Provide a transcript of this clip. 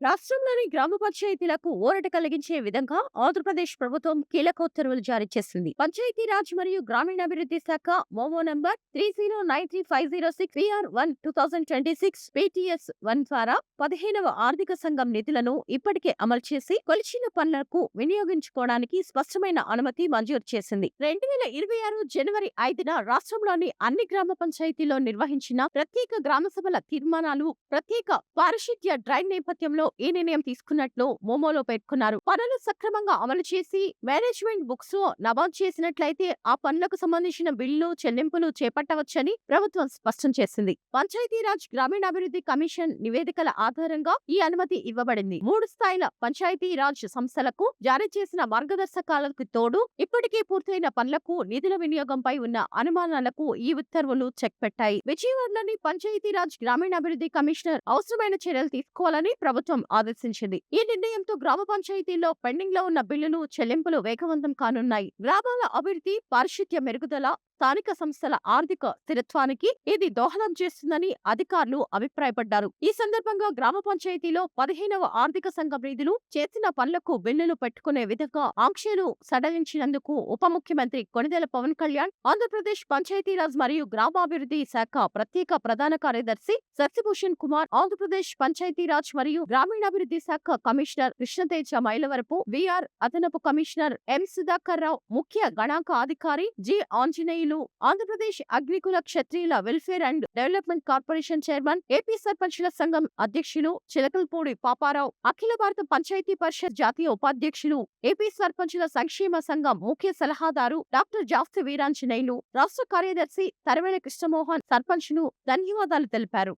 రాష్ట్రంలోని గ్రామ పంచాయతీలకు ఊరట కలిగించే విధంగా ఆంధ్రప్రదేశ్ ప్రభుత్వం కీలక ఉత్తర్వులు జారీ చేసింది. పంచాయతీరాజ్ మరియు గ్రామీణాభివృద్ధి శాఖ మోమో నంబర్ 30935006 PR1/2026 PTS1 ద్వారా 15వ ఆర్థిక సంఘం నిధులను ఇప్పటికే అమలు చేసి కొలిచిన పనులకు వినియోగించుకోవడానికి స్పష్టమైన అనుమతి మంజూరు చేసింది. 2026 జనవరి 5న రాష్ట్రంలోని అన్ని గ్రామ పంచాయతీలో నిర్వహించిన ప్రత్యేక గ్రామ సభల తీర్మానాలు ప్రత్యేక పారిశుద్ధ్య డ్రైవ్ నేపథ్యంలో ఈ నిర్ణయం తీసుకున్నట్లు మోమోలో పేర్కొన్నారు. పనులు సక్రమంగా అమలు చేసి మేనేజ్మెంట్ బుక్స్ నమోదు చేసినట్లయితే ఆ పనులకు సంబంధించిన బిల్లు చెల్లింపులు చేపట్టవచ్చని ప్రభుత్వం స్పష్టం చేసింది. పంచాయతీరాజ్ గ్రామీణాభివృద్ధి కమిషన్ నివేదికల ఆధారంగా ఈ అనుమతి ఇవ్వబడింది. 3 స్థాయిల పంచాయతీరాజ్ సంస్థలకు జారీ చేసిన మార్గదర్శకాలకు తోడు ఇప్పటికే పూర్తయిన పనులకు నిధుల వినియోగంపై ఉన్న అనుమానాలకు ఈ ఉత్తర్వులు చెక్ పెట్టాయి. విజయవాడలోని పంచాయతీరాజ్ గ్రామీణాభివృద్ధి కమిషనర్ అవసరమైన చర్యలు తీసుకోవాలని ప్రభుత్వం ఆదేశించింది. ఈ నిర్ణయంతో గ్రామ పంచాయతీల్లో పెండింగ్ లో ఉన్న బిల్లులు చెల్లింపులు వేగవంతం కానున్నాయి. గ్రామాల అభివృద్ధి, పారిశుద్ధ్య మెరుగుదల, స్థానిక సంస్థల ఆర్థిక స్థిరత్వానికి ఇది దోహదం చేస్తుందని అధికారులు అభిప్రాయపడ్డారు. ఈ సందర్భంగా గ్రామ పంచాయతీలో 15వ ఆర్థిక సంఘం నిధులు చేసిన పనులకు బిల్లులు పెట్టుకునే విధంగా ఆంక్షలు సడలించినందుకు ఉప ముఖ్యమంత్రి కొణిదెల పవన్ కళ్యాణ్, ఆంధ్రప్రదేశ్ పంచాయతీరాజ్ మరియు గ్రామాభివృద్ధి శాఖ ప్రత్యేక ప్రధాన కార్యదర్శి శశిభూషణ్ కుమార్, ఆంధ్రప్రదేశ్ పంచాయతీరాజ్ మరియు గ్రామీణాభివృద్ధి శాఖ కమిషనర్ కృష్ణతేజ మైలవరపు, విఆర్ అదనపు కమిషనర్ ఎం సుధాకర్ రావు, ముఖ్య గణాంక అధికారి జి ఆంజనేయులు, ఆంధ్రప్రదేశ్ అగ్నికుల క్షత్రియుల welfare and development corporation chairman, AP సర్పంచుల సంఘం అధ్యక్షులు చిలకలపూడి పాపారావు, అఖిల భారత పంచాయతీ పరిషత్ జాతీయ ఉపాధ్యక్షులు, ఏపీ సర్పంచుల సంక్షేమ సంఘం ముఖ్య సలహాదారు డాక్టర్ జాస్తి వీరాంజనేయులు, రాష్ట్ర కార్యదర్శి తరవేల కృష్ణమోహన్ సర్పంచ్లు ధన్యవాదాలు తెలిపారు.